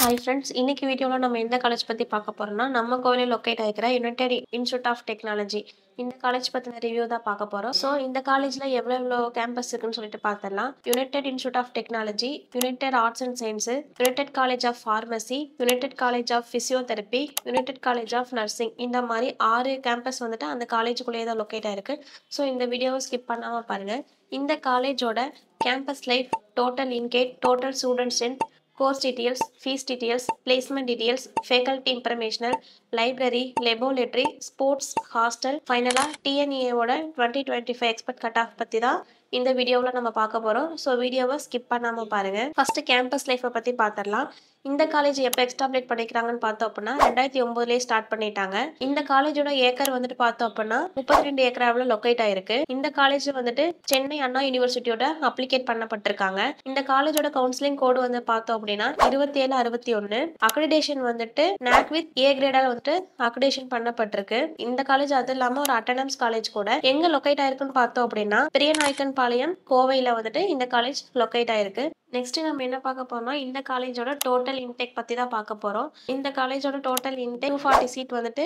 Hi friends, இன்னைக்கு வீடியோல நம்ம எந்த காலேஜ் பத்தி பார்க்க போறோம்னா நம்ம கோவில லொகேட் ஆகிக்கிற யுனைடெட் இன்ஸ்டிடியூட் ஆஃப் டெக்னாலஜி இந்த காலேஜ் பத்தின ரிவ்யூ தான் பார்க்க போறோம். ஸோ இந்த காலேஜ்ல எவ்வளோ கேம்பஸ் இருக்குன்னு சொல்லிட்டு பார்த்துடலாம். United institute of Technology, United Arts and Science, United College of Pharmacy, United College of Physiotherapy, United College of Nursing இந்த மாதிரி 6 கேம்பஸ் வந்துட்டு அந்த காலேஜுக்குள்ளேயே தான் லொகேட் ஆயிருக்கு. ஸோ இந்த வீடியோவை ஸ்கிப் பண்ணாம பாருங்க. இந்த காலேஜோட கேம்பஸ் லைஃப், டோட்டல் இன்கேட், total student strength, course details, fees details, placement details, faculty informational, library, laboratory, sports, hostel, finally TNEA ஓட 2025 expert cut off பத்தி தான் இந்த வீடியோவில் நம்ம பார்க்க போகிறோம். ஸோ வீடியோவை ஸ்கிப் பண்ணாமல் பாருங்கள். ஃபஸ்ட்டு கேம்பஸ் லைஃப்பை பற்றி பார்த்துடலாம். இந்த காலேஜ் எப்போ எஸ்டாப்ளிஷ் பண்ணிக்கிறாங்கன்னு பார்த்தோம் அப்படின்னா 2009 ஸ்டார்ட் பண்ணிட்டாங்க. இந்த காலேஜோட ஏக்கர் வந்துட்டு பார்த்தோம் அப்படின்னா 32 ஏக்கராவில் லொக்கேட் ஆயிருக்கு. இந்த காலேஜ் வந்துட்டு சென்னை அண்ணா யூனிவர்சிட்டியோட அப்ளிகேட் பண்ணப்பட்டிருக்காங்க. இந்த காலேஜோட கவுன்சிலிங் கோடு வந்து பார்த்தோம் அப்படின்னா 2761. அக்ரிடேஷன் வந்துட்டு NAC வித் A கிரேடால் வந்துட்டு அக்ரிடேஷன் பண்ணப்பட்டிருக்கு. இந்த காலேஜ் அது இல்லாமல் ஒரு அட்டானமஸ் காலேஜ் கூட. எங்க லொக்கேட் ஆயிருக்குன்னு பார்த்தோம் அப்படின்னா பெரியநாயக்கன் பாளையம் கோவையில் வந்துட்டு இந்த காலேஜ் லொக்கேட் ஆயிருக்கு. நெக்ஸ்ட் நம்ம என்ன பார்க்க போறோம்னா இந்த காலேஜோட டோட்டல் இன்டேக் பத்தி தான் பார்க்க போறோம். இந்த காலேஜோட டோட்டல் இன்டேக் 240 சீட் வந்துட்டு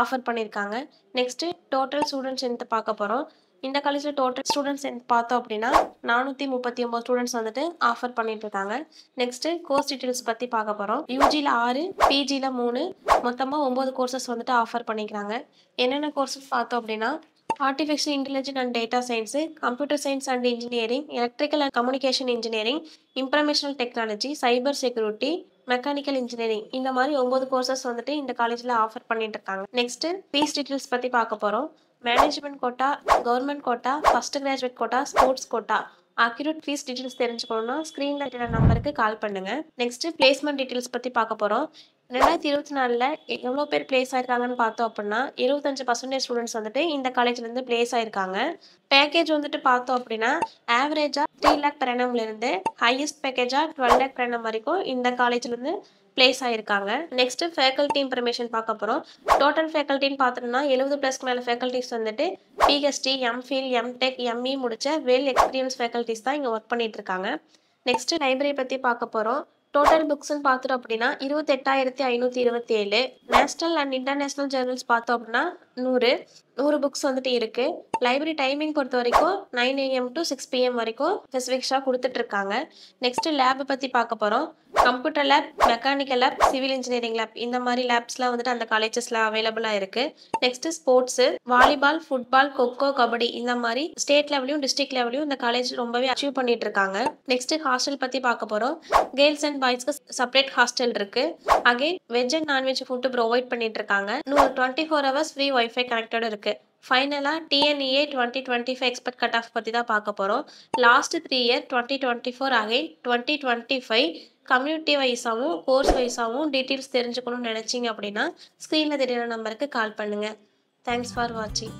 ஆஃபர் பண்ணியிருக்காங்க. நெக்ஸ்ட் டோட்டல் ஸ்டூடெண்ட் ஸ்ட்ரென்த் பார்க்க போறோம். இந்த காலேஜில் டோட்டல் ஸ்டூடெண்ட்ஸ் பார்த்தோம் அப்படின்னா 439 ஸ்டூடெண்ட்ஸ் வந்துட்டு ஆஃபர் பண்ணிட்டு இருக்காங்க. நெக்ஸ்ட் கோர்ஸ் டீட்டெயில்ஸ் பற்றி பார்க்க போகிறோம். யூஜியில் 6, பிஜியில் 3, மொத்தமாக 9 கோர்சஸ் வந்துட்டு ஆஃபர் பண்ணிக்கிறாங்க. என்னென்ன கோர்சஸ் பார்த்தோம் அப்படின்னா artificial intelligence and data science, computer science and engineering, electrical and communication engineering, informational technology, cyber security, mechanical engineering இந்த மாதிரி 9 கோர்சஸ் வந்துட்டு இந்த காலேஜில் ஆஃபர் பண்ணிட்டு இருக்காங்க. நெக்ஸ்ட் ஃபீஸ் டீட்டெயில்ஸ் பற்றி பார்க்க போகிறோம். Management quota, government quota, first graduate quota, sports quota. Accurate fees details தெரிஞ்சுக்கணும்னா ஸ்க்ரீனில் இருக்கிற நம்பருக்கு கால் பண்ணுங்க. நெக்ஸ்ட் பிளேஸ்மெண்ட் டீட்டெயில்ஸ் பற்றி பார்க்க போகிறோம். 2024 எவ்வளோ பேர் பிளேஸ் ஆயிருக்காங்கன்னு பார்த்தோம் அப்படின்னா 75% ஸ்டூடெண்ட்ஸ் வந்துட்டு இந்த காலேஜ்லேருந்து பிளேஸ் ஆயிருக்காங்க. பேக்கேஜ் வந்துட்டு பார்த்தோம் அப்படின்னா ஆவரேஜாக 3 lakh per annum இருந்து ஹையஸ்ட் பேக்கேஜாக 12 lakh per annum வரைக்கும் இந்த காலேஜ்லேருந்து பிளேஸ் ஆயிருக்காங்க. நெக்ஸ்ட் ஃபேக்கல்ட்டி இன்ஃபர்மேஷன் பார்க்க போகிறோம். டோட்டல் ஃபேக்கல்ட்டின்னு பார்த்தோம்னா 70+ மேலே ஃபேக்கல்ட்டிஸ் வந்துட்டு பிஹெச்டி, எம்ஃபில், எம்டெக், எம்இ முடிச்ச வெல் எக்ஸ்பீரியன்ஸ் ஃபேக்கல்ட்டிஸ் தான் இங்கே ஒர்க் பண்ணிட்டு இருக்காங்க. நெக்ஸ்ட் லைப்ரரி பற்றி பார்க்க போகிறோம். டோட்டல் புக்ஸ்ன்னு பார்த்தோம் அப்படின்னா 28,527. நேஷனல் அண்ட் இன்டர்நேஷ்னல் ஜேர்னல்ஸ் பார்த்தோம் அப்படின்னா 100 புக்ஸ் வந்துட்டு இருக்கு. லைப்ரரி டைமிங் பொறுத்த வரைக்கும் 9 AM to 6 PM வரைக்கும் ஸ்பெசிஃபிக்ஸாக கொடுத்துட்டு இருக்காங்க. நெக்ஸ்ட் லேப் பற்றி பார்க்க போகிறோம். Computer lab, mechanical lab, civil engineering lab இந்த மாதிரி லேப்ஸ்லாம் வந்துட்டு அந்த காலேஜஸ்ல அவைலபிளாக இருக்கு. Next sports, volleyball, football, kho-kho, kabaddi இந்த மாதிரி ஸ்டேட் லெவலையும் டிஸ்ட்ரிக்ட் லெவலையும் இந்த காலேஜ் ரொம்பவே அச்சீவ் பண்ணிட்டு இருக்காங்க. நெக்ஸ்ட் ஹாஸ்டல் பற்றி பார்க்க போகிறோம். கேர்ள்ஸ் அண்ட் பாய்ஸ்க்கு செப்பரேட் ஹாஸ்டல் இருக்கு. Again veg and non veg food provide பண்ணிட்டு இருக்காங்க. 24 hours ஃப்ரீ வைஃபை கனெக்டட் இருக்கு. ஃபைனலாக TNEA 2025 எக்ஸ்பர்ட் கட் ஆஃப் பற்றி தான் பார்க்க போகிறோம். லாஸ்ட் 3 year 2024 அகைன் 2025 கம்யூனிட்டி வைஸாகவும் கோர்ஸ் வைஸாகவும் டீட்டெயில்ஸ் தெரிஞ்சுக்கணும்னு நினச்சிங்க அப்படின்னா ஸ்க்ரீனில் தெரியிற நம்பருக்கு கால் பண்ணுங்கள். தேங்க்ஸ் ஃபார் வாட்சிங்.